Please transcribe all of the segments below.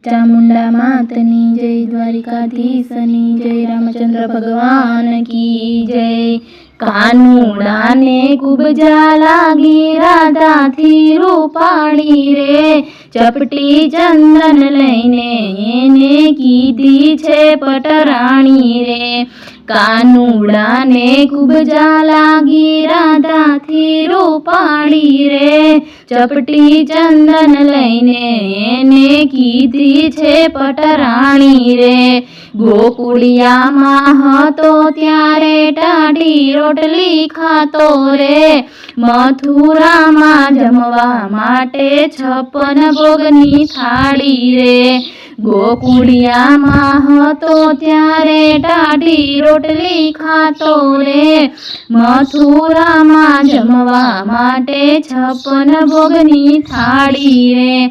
चामुंडा मातनी जय, द्वारिकाधीशनी जय, रामचंद्र भगवान की जय। कानूड़ा ने खूब जाला गी राधा थी रूपाड़ी रे, चपटी चंदन लईने एने कीधी छे पटराणी रे। कानूड़ा ने खूब जाला गी राधा थी रूपाड़ी रे, चपटी चंदन लईने एने कीधी छे पटराणी रे। गोकुड़िया में हतो त्यारे टाढ़ी रोटली खातो रे, मथुरा में जमवा माटे 56 भोगनी थाળી रे। गोकुड़िया में हतो त्यारे टाढ़ी रोटली खातो रे, मथुरा में जमवा माटे 56 भोगनी थाળી रे।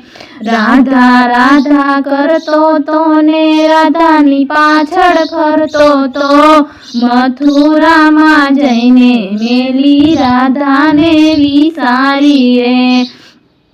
राधा राधा करतो तो ने राधानी पाछळ फरतो तो, मथुरा में जईने मेली राधा ने विसारी रे।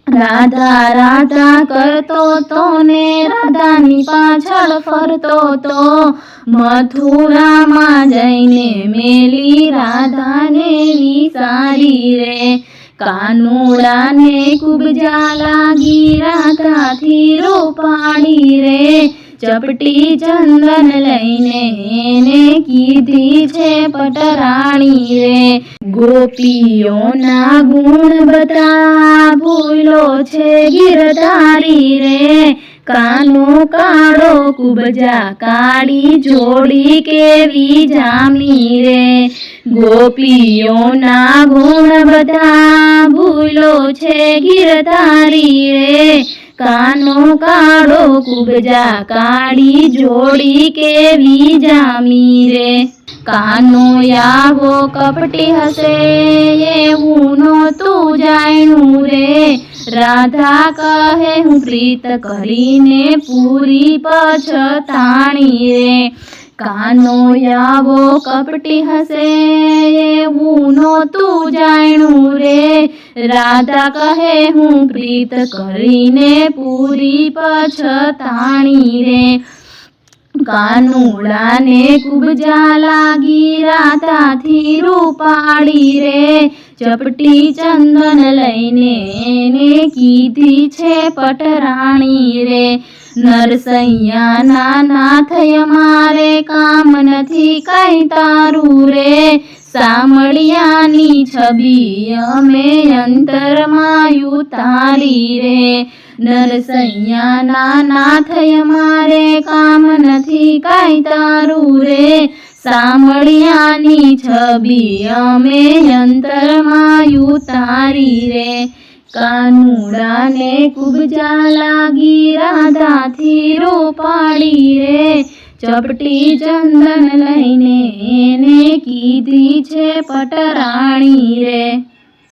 राधा राधा करतो तो ने राधानी पाछळ फरतो तो, मथुरा में जईने मेली राधा ने विसारी रे। कानूड़ा ने खूब जाला गी राधा थी रूपाड़ी रे, चपटी चंदन लईने एने कीधी छे पटराणी रे। गोपीओ ना गुण बता भूलो छे गिरधारी रे, कानो काड़ो कुबजा काड़ी जोड़ी केवी जामी रे। गोपीओ ना गुण बता भूलो छे गिरधारी रे, कानो काड़ो कुबजा काड़ी जोड़ी केवी जामी रे। कानो यावो कपटी हसे एवुं नोतुं जाण्युं रे, राधा कहे हूँ प्रीत करीने पूरी पछताणी रे। कानो यावो कपटी हसे एवुं नोतुं जाण्युं रे, राधा कहे हूँ प्रीत करीने पूरी पछताणी रे। कानूड़ा ने खूब जाला गी राधा थी रूपाड़ी रे, चपटी चंदन लईने एने कीधी छे पटराणी रे। नरसैया ना नाथय मारे काम नथी काई तारू रे, सामळियानी छबी अमे अंतरमां उतारी रे। नरसैया ना नाथय मारे काम नथी काई तारू रे, सामळियानी छबी अमे अंतरमां उतारी रे। कानूड़ा ने खूब जाला गी राधा थी रूपाड़ी रे, चपटी चंदन लईने एने कीधी छे पटराणी रे।